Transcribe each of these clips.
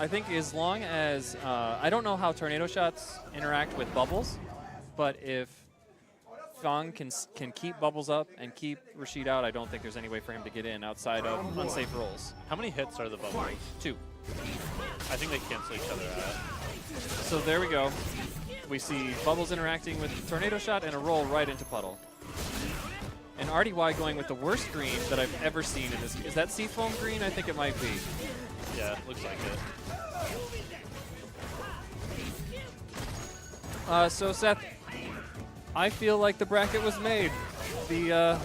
I think as long as I don't know how tornado shots interact with bubbles, but if FANG can keep bubbles up and keep Rashid out, I don't think there's any way for him to get in outside of unsafe rolls. How many hits are the bubbles? 2. I think they cancel each other out. So there we go. We see bubbles interacting with tornado shot and a roll right into puddle. And RDY going with the worst green that I've ever seen in this. Is that seafoam green? I think it might be. Yeah, looks like it. So Seth, I feel like the bracket was made. The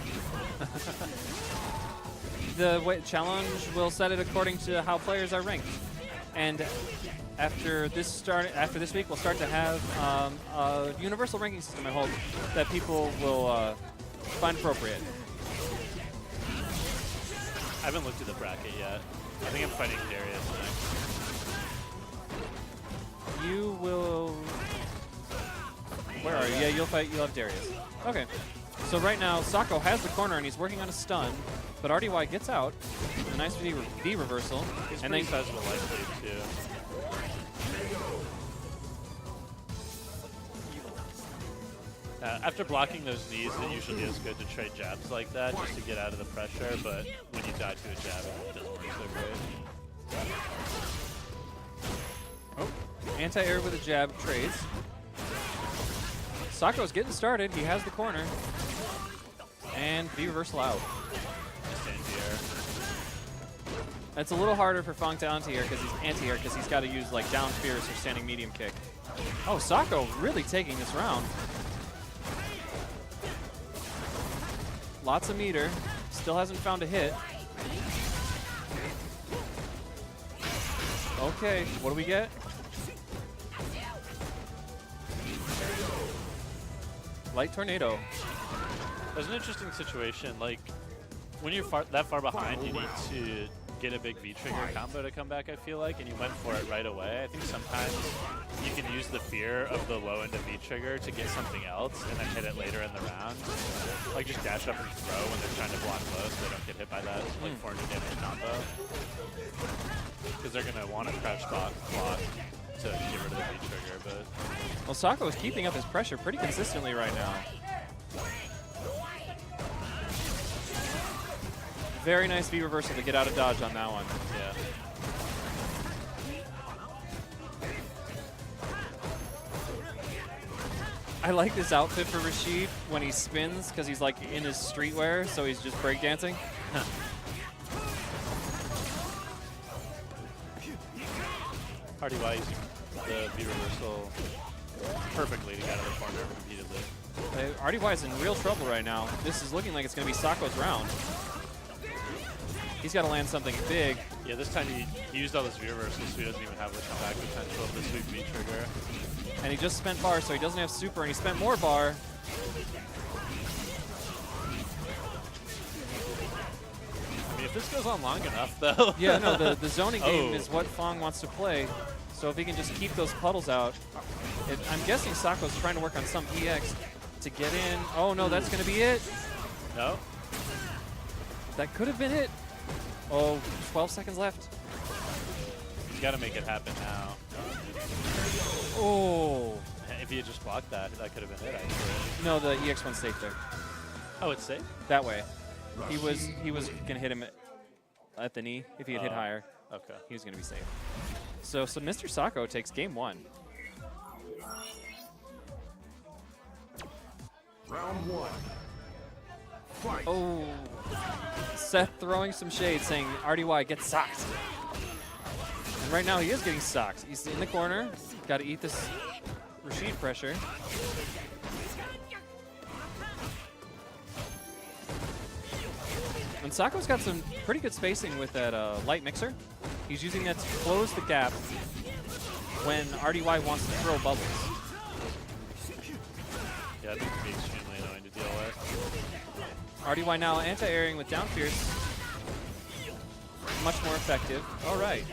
challenge will set it according to how players are ranked, and after this week, we'll start to have a universal ranking system. I hope that people will find appropriate. I haven't looked at the bracket yet. I think I'm fighting Darius next. You will. Where are you? Yeah, you'll have Darius. Okay. So right now, Socco has the corner and he's working on a stun, but RDY gets out. A nice V reversal. He's and pretty sizable life lead too. After blocking those knees, it usually is good to trade jabs like that just to get out of the pressure, but when you die to a jab, it doesn't work so great. Oh, anti-air with a jab trades. Socco's getting started. He has the corner. And V reversal out. Just anti-air. It's a little harder for FANG to anti-air because he's got to use like down fierce or standing medium kick. Oh, Socco really taking this round. Lots of meter. Still hasn't found a hit. Okay, what do we get? Light tornado. There's an interesting situation. Like, when you're that far behind, you need to get a big V-trigger combo to come back, I feel like, and you went for it right away. I think sometimes you can use the fear of the low end of V-trigger to get something else and then hit it later in the round. Like, just dash up and throw when they're trying to block low so they don't get hit by that, like, 400 damage combo. Because they're going to want to crouch block to get rid of the V-trigger, but... Well, Socco is keeping up his pressure pretty consistently right now. Very nice V reversal to get out of dodge on that one. Yeah. I like this outfit for Rashid when he spins because he's like in his streetwear, so he's just breakdancing. RDY using the V reversal perfectly to get out of the corner repeatedly. RDY is in real trouble right now. This is looking like it's going to be Socco's round. He's got to land something big. Yeah, this time he used all those V reversals, so he doesn't even have the comeback potential of the sweep V trigger. And he just spent bar, so he doesn't have super, and he spent more bar. I mean, if this goes on long enough, though. Yeah, no, the zoning game is what FANG wants to play. So if he can just keep those puddles out. I'm guessing Socco's trying to work on some EX to get in. Oh, no, that's going to be it. No. That could have been it. Oh, 12 seconds left. He's got to make it happen now. Oh. If he had just blocked that, that could have been it, actually. No, the EX1 safe there. Oh, it's safe? That way. He was going to hit him at the knee. If he had hit higher, okay, he was going to be safe. So Mr. Socco takes game 1. Round 1. Fight. Oh. Seth throwing some shade, saying RDY gets socked. And right now he is getting socked. He's in the corner. Got to eat this Rashid pressure. And Socco's got some pretty good spacing with that light mixer. He's using that to close the gap when RDY wants to throw bubbles. Yeah, that can be extremely annoying to deal with. RDY now anti-airing with down fierce. Much more effective. All right.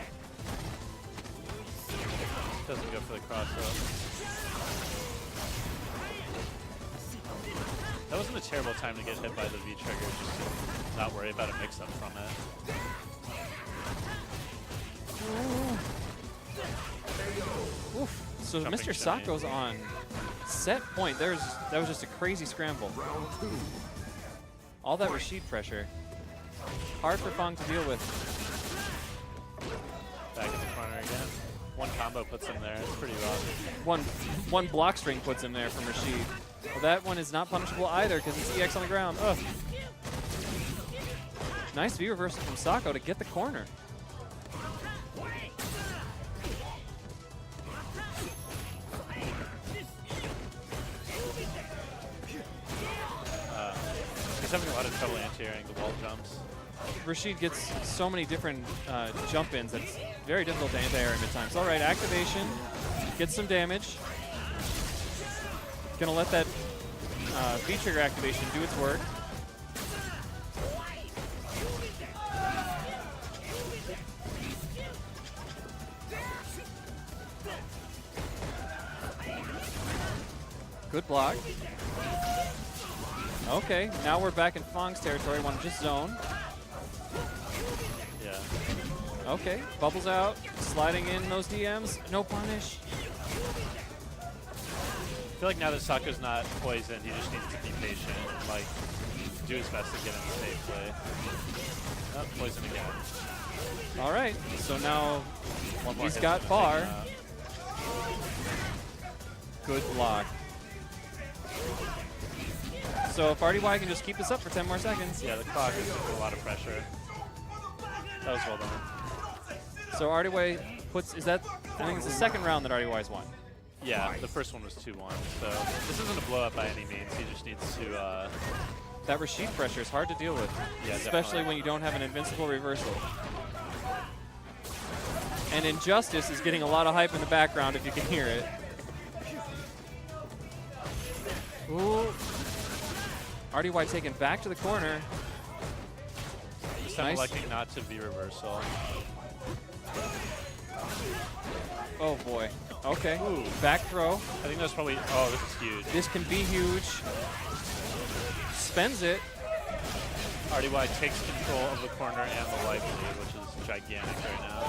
Doesn't go for the cross up. That wasn't a terrible time to get hit by the V trigger, just to not worry about a mix up from it. So Jumping Mr. shimmy. Socco's on set point. That was just a crazy scramble. Round 2. All that Rashid pressure. Hard for FANG to deal with. Back in the corner again. One combo puts him there. It's pretty rough. One block string puts him there from Rashid. Well, that one is not punishable either because it's EX on the ground. Ugh. Nice V reversal from Socco to get the corner. He's having a lot of trouble anti-airing the wall jumps. Rashid gets so many different jump-ins that it's very difficult to anti-air him at times. All right, activation. Gets some damage. Gonna let that V-trigger activation do its work. Good block. Okay, now we're back in FANG's territory. Want to just zone. Yeah. Okay, bubbles out, sliding in those DMs. No punish. I feel like now that Socco's not poisoned, he just needs to be patient and like do his best to get him safely. Oh, poison again. All right, so now One more he's hit's got gonna bar. take him out. Good block. So if RDY can just keep this up for 10 more seconds. Yeah, the clock is a lot of pressure. That was well done. So RDY puts, is that, I think it's the second round that RDY's won. Yeah, the first one was 2-1, so this isn't a blow up by any means. He just needs to. That Rashid pressure is hard to deal with, Yeah, especially definitely. when you don't have an invincible reversal. And Injustice is getting a lot of hype in the background if you can hear it. Ooh. RDY taken back to the corner. This time Nice. electing not to be reversal. Oh boy. Okay. Ooh. Back throw. I think that's probably. Oh, this is huge. This can be huge. Spends it. RDY takes control of the corner and the life lead, which is gigantic right now.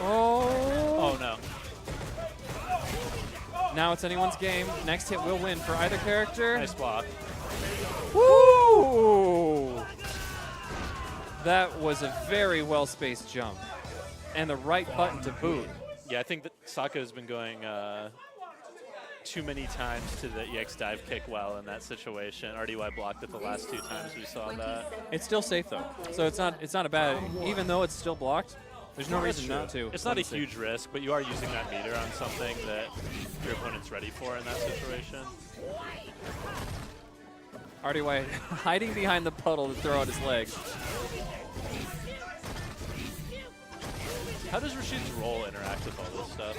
Oh. Oh no. Now it's anyone's game. Next hit will win for either character. Nice block. Woo! That was a very well-spaced jump. And the right button to boot. Yeah, I think that Socco has been going too many times to the EX dive kick well in that situation. RDY blocked it the last 2 times we saw that. It's still safe though. So it's not a bad, even though it's still blocked, there's no reason True. not to. It's not a huge risk, but you are using that meter on something that your opponent's ready for in that situation. RDY hiding behind the puddle to throw out his legs. How does Rashid's roll interact with all this stuff?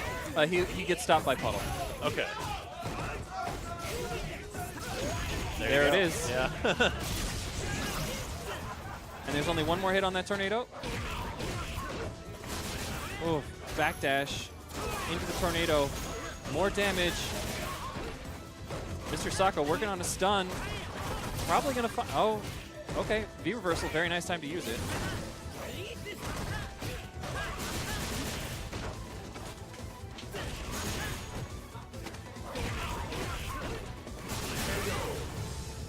He gets stopped by puddle. Okay. There you it go. is. Yeah. And there's only one more hit on that tornado. Oh, backdash into the tornado. More damage. Mr. Socco working on a stun. Probably gonna oh, okay. V reversal, very nice time to use it.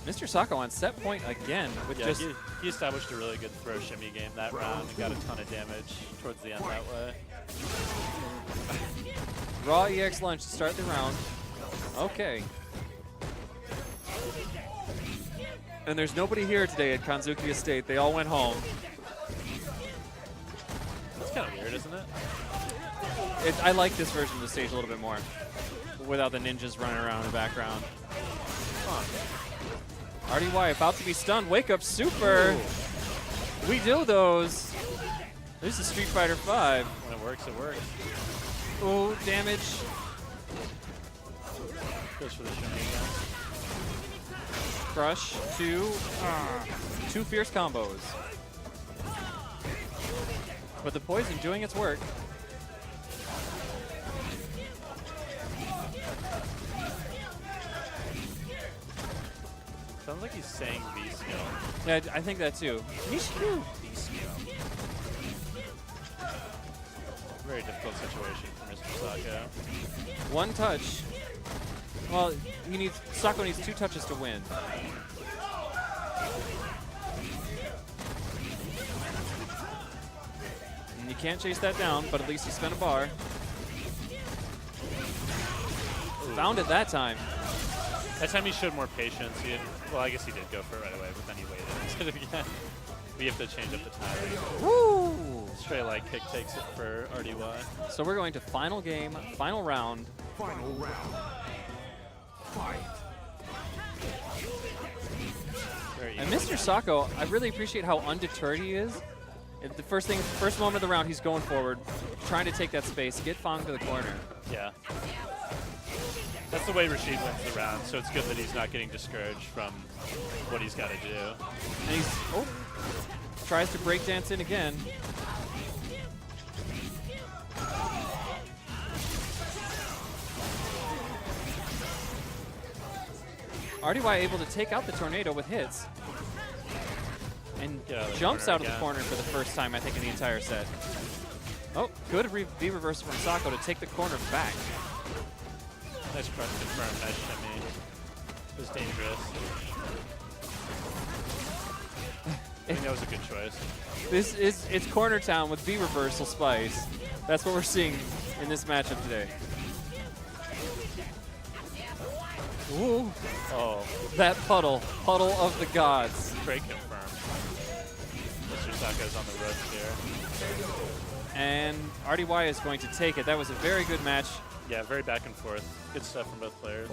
Mr. Socco on set point again with Yeah, just he established a really good throw shimmy game that round and got a ton of damage towards the end that way. raw EX lunge to start the round. Okay. And there's nobody here today at Kanzuki Estate. They all went home. That's kind of weird, isn't it? I like this version of the stage a little bit more, without the ninjas running around in the background. RDY about to be stunned. Wake up super. Ooh. We do those. This is Street Fighter 5. When it works, it works. Oh, damage. Goes for the shimmy again. Crush. Two fierce combos. But the poison doing its work. Sounds like he's saying V skill. Yeah, I think that too. Nishu. Very difficult situation for Mr. Socco. One touch. Well, Socco needs 2 touches to win. And you can't chase that down, but at least he spent a bar. Found it that time. That time he showed more patience. He didn't, well, I guess he did go for it right away, but then he waited instead of again. We have to change up the timing. Woo! Straight leg kick takes it for RDY. So we're going to final game, final round. Final round. Fight. Very And easy. Mr. Socco, I really appreciate how undeterred he is. At the first moment of the round, he's going forward, trying to take that space, get FANG to the corner. Yeah. That's the way Rashid wins the round, so it's good that he's not getting discouraged from what he's got to do. And he's, tries to breakdance in again. RDY able to take out the tornado with hits. And Get out of the jumps corner out of the again. corner for the first time, I think, in the entire set. Oh, good V reversal from Socco to take the corner back. Nice crush confirm, nice shimmy. It was dangerous. I think that was a good choice. It's Corner Town with V reversal spice. That's what we're seeing in this matchup today. Ooh, Oh, that puddle of the gods. great confirm. Mr. Socco's on the ropes here. And RDY is going to take it. That was a very good match. Yeah, very back and forth. Good stuff from both players.